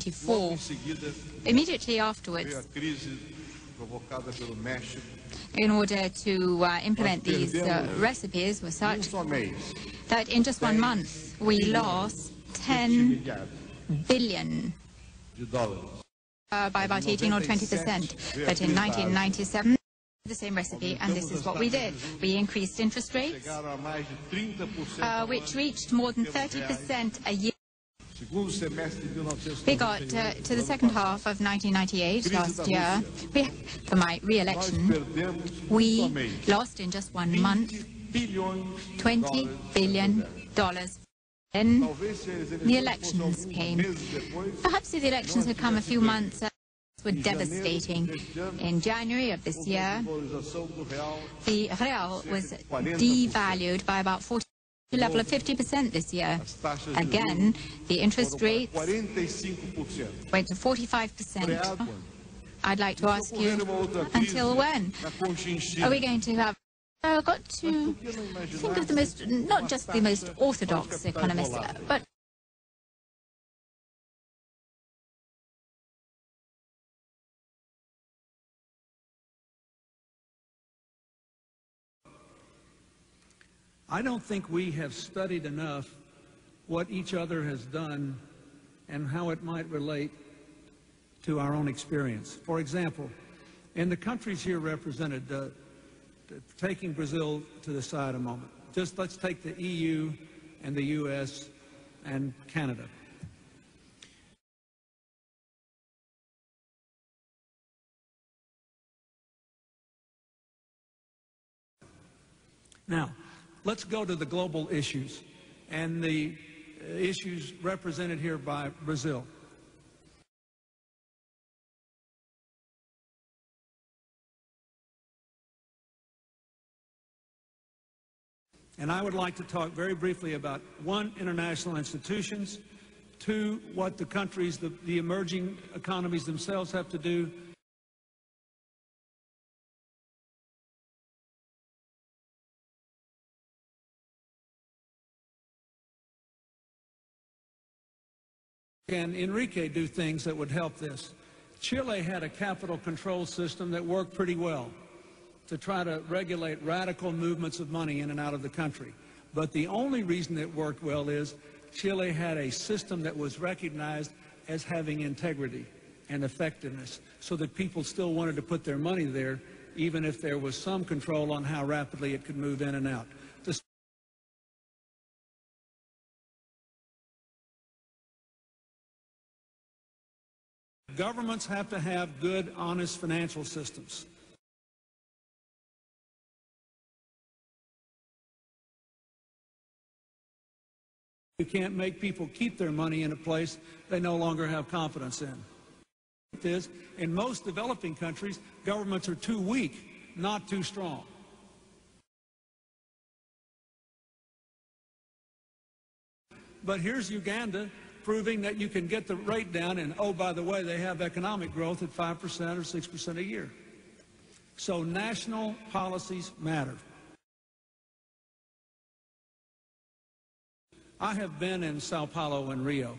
2024. Immediately afterwards, in order to implement these recipes were such that in just 1 month we lost $10 billion by about 18 or 20%. But in 1997, the same recipe, and this is what we did. We increased interest rates, which reached more than 30% a year. We got to the second half of 1998, last year, for my re-election, we lost in just 1 month $20 billion. Then the elections came. Perhaps if the elections had come a few months were devastating. In January of this year, the real was devalued by about 40%. Level of 50% this year. Again, the interest rates went to 45%. I'd like to ask you, until when are we going to have? I've got to think of the most, not just the most orthodox economists, but I don't think we have studied enough what each other has done and how it might relate to our own experience. For example, in the countries here represented, taking Brazil to the side a moment, just let's take the EU and the US and Canada. Now, let's go to the global issues and the issues represented here by Brazil. And I would like to talk very briefly about, 1, international institutions, 2, what the countries, the emerging economies themselves have to do, can Enrique do things that would help this? Chile had a capital control system that worked pretty well to try to regulate radical movements of money in and out of the country. But the only reason it worked well is Chile had a system that was recognized as having integrity and effectiveness, so that people still wanted to put their money there, even if there was some control on how rapidly it could move in and out. Governments have to have good, honest financial systems. You can't make people keep their money in a place they no longer have confidence in. In most developing countries, governments are too weak, not too strong. But here's Uganda, proving that you can get the rate down, and oh, by the way, they have economic growth at 5% or 6% a year. So national policies matter. I have been in Sao Paulo and Rio,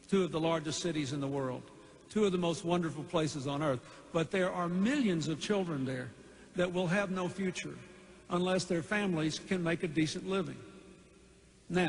2 of the largest cities in the world, 2 of the most wonderful places on earth, but there are millions of children there that will have no future unless their families can make a decent living. Now,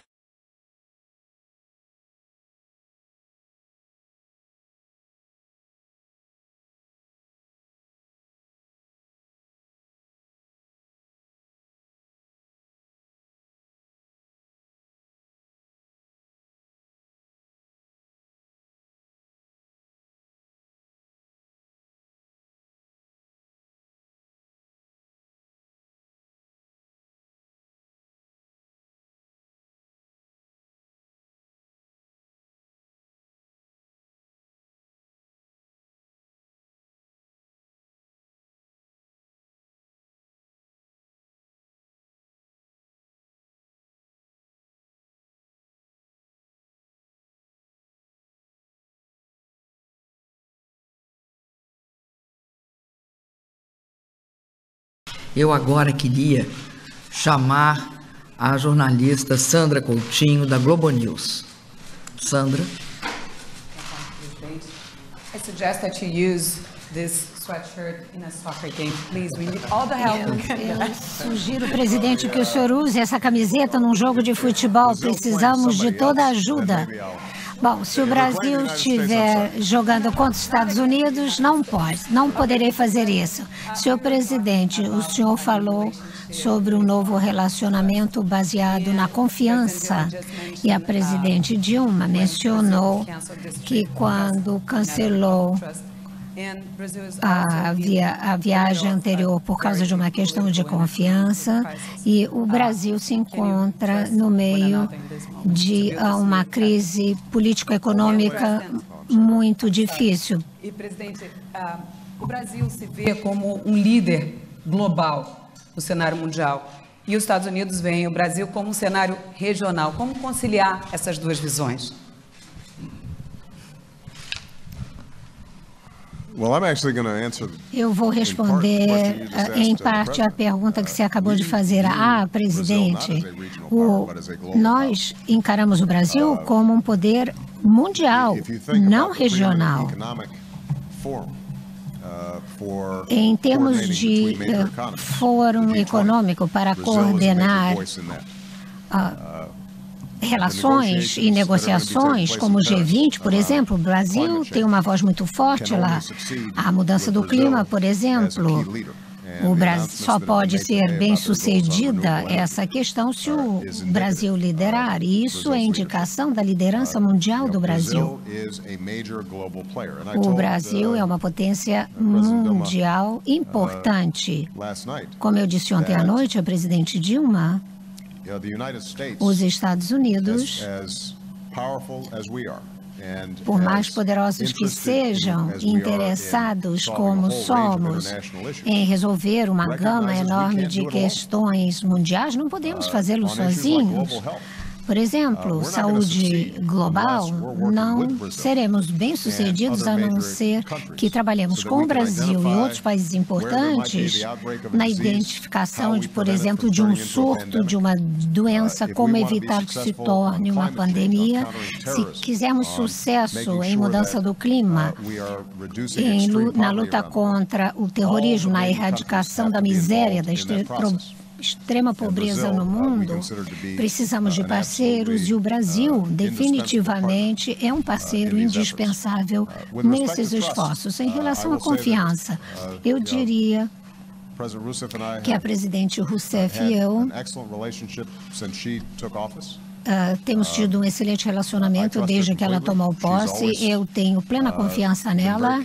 eu agora queria chamar a jornalista Sandra Coutinho, da Globo News. Sandra. I suggest that you use this sweatshirt in a soccer game, please. We need all the help we can get. Eu sugiro, presidente, que o senhor use essa camiseta num jogo de futebol. Precisamos de toda a ajuda. Bom, se o Brasil estiver jogando contra os Estados Unidos, não poderei fazer isso. Senhor presidente, o senhor falou sobre um novo relacionamento baseado na confiança. E a presidente Dilma mencionou que quando cancelou a viagem anterior por causa de uma questão de confiança, e o Brasil se encontra no meio de uma crise político-econômica muito difícil. E, presidente, o Brasil se vê como um líder global no cenário mundial e os Estados Unidos veem o Brasil como um cenário regional. Como conciliar essas duas visões? Eu vou responder em parte a pergunta que você acabou de fazer. Presidente, nós encaramos o Brasil como um poder mundial, não regional. Em termos de fórum econômico para coordenar relações e negociações, como o G20, por exemplo, o Brasil tem uma voz muito forte lá. A mudança do clima, por exemplo, o Brasil só pode ser bem-sucedida essa questão se o Brasil liderar, e isso é indicação da liderança mundial do Brasil. O Brasil é uma potência mundial importante. Como eu disse ontem à noite, a presidente Dilma, os Estados Unidos, por mais poderosos que sejam, interessados como somos em resolver uma gama enorme de questões mundiais, não podemos fazê-lo sozinhos. Por exemplo, saúde global, não seremos bem-sucedidos a não ser que trabalhemos com o Brasil e outros países importantes na identificação de, por exemplo, de um surto de uma doença, como evitar que se torne uma pandemia. Se quisermos sucesso em mudança do clima, na luta contra o terrorismo, na erradicação da miséria, da extrema pobreza no mundo, precisamos de parceiros, e o Brasil definitivamente é um parceiro indispensável nesses esforços. Em relação à confiança, eu diria que a presidente Rousseff e eu temos tido um excelente relacionamento desde que ela tomou posse. Eu tenho plena confiança nela.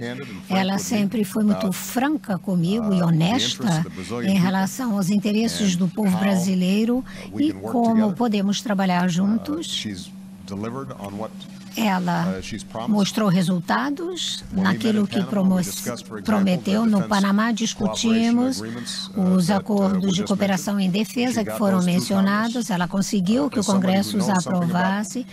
Ela sempre foi muito franca comigo e honesta em relação aos interesses do povo brasileiro e como podemos trabalhar juntos. Ela mostrou resultados naquilo que prometeu. No Panamá, discutimos os acordos de cooperação em defesa que foram mencionados. Ela conseguiu que o Congresso os aprovasse.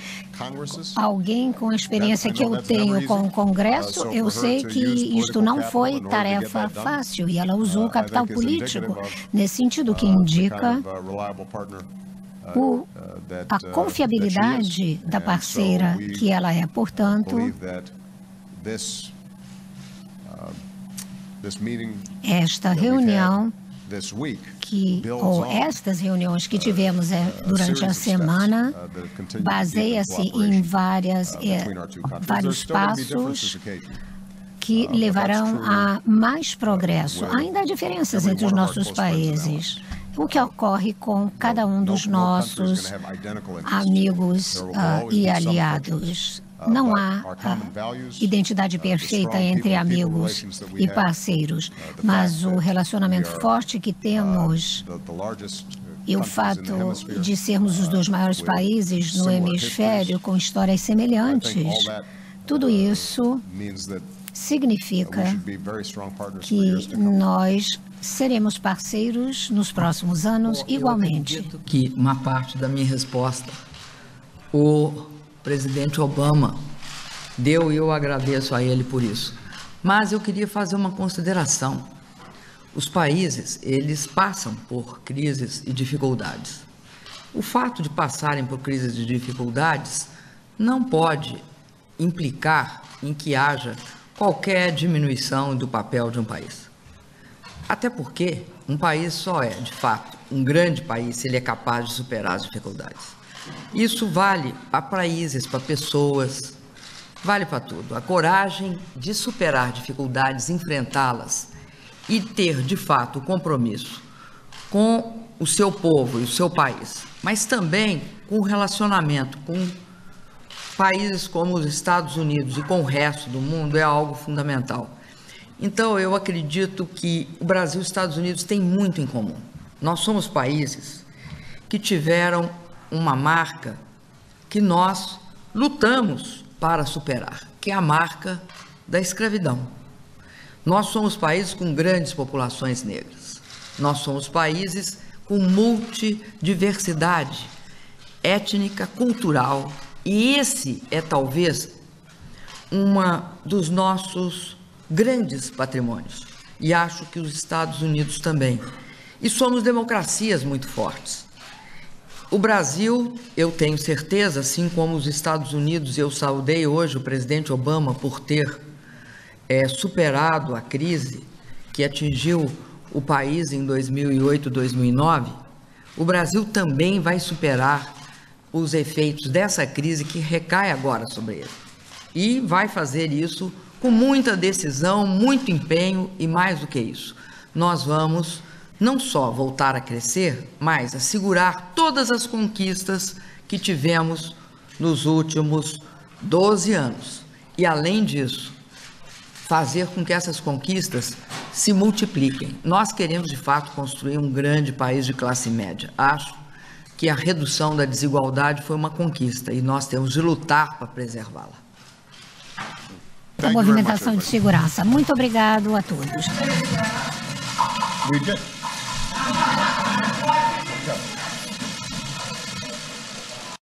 Alguém com a experiência que eu tenho com o Congresso, eu sei que isto não foi tarefa fácil, e ela usou o capital político nesse sentido, que indica a confiabilidade da parceira que ela é. Portanto, esta reunião ou estas reuniões que tivemos durante a semana baseia-se em vários passos que levarão a mais progresso. Ainda há diferenças entre os nossos países. O que ocorre com cada um dos nossos amigos e aliados. Não há identidade perfeita entre amigos e parceiros, mas o relacionamento forte que temos e o fato de sermos os dois maiores países no hemisfério com histórias semelhantes, tudo isso significa que nós seremos parceiros nos próximos anos igualmente. Que uma parte da minha resposta o presidente Obama deu, e eu agradeço a ele por isso. Mas eu queria fazer uma consideração. Os países, eles passam por crises e dificuldades. O fato de passarem por crises e dificuldades não pode implicar em que haja qualquer diminuição do papel de um país. Até porque um país só é, de fato, um grande país se ele é capaz de superar as dificuldades. Isso vale para países, para pessoas, vale para tudo. A coragem de superar dificuldades, enfrentá-las e ter, de fato, o compromisso com o seu povo e o seu país, mas também com o relacionamento com países como os Estados Unidos e com o resto do mundo é algo fundamental. Então, eu acredito que o Brasil e os Estados Unidos têm muito em comum. Nós somos países que tiveram uma marca que nós lutamos para superar, que é a marca da escravidão. Nós somos países com grandes populações negras. Nós somos países com multidiversidade étnica, cultural, e esse é talvez dos nossos grandes patrimônios, e acho que os Estados Unidos também. E somos democracias muito fortes. O Brasil, eu tenho certeza, assim como os Estados Unidos, eu saudei hoje o presidente Obama por ter superado a crise que atingiu o país em 2008, 2009, o Brasil também vai superar os efeitos dessa crise que recai agora sobre ele. E vai fazer isso com muita decisão, muito empenho e, mais do que isso, nós vamos não só voltar a crescer, mas assegurar todas as conquistas que tivemos nos últimos 12 anos. E, além disso, fazer com que essas conquistas se multipliquem. Nós queremos, de fato, construir um grande país de classe média. Acho que a redução da desigualdade foi uma conquista e nós temos de lutar para preservá-la. A movimentação de segurança. Muito obrigado a todos.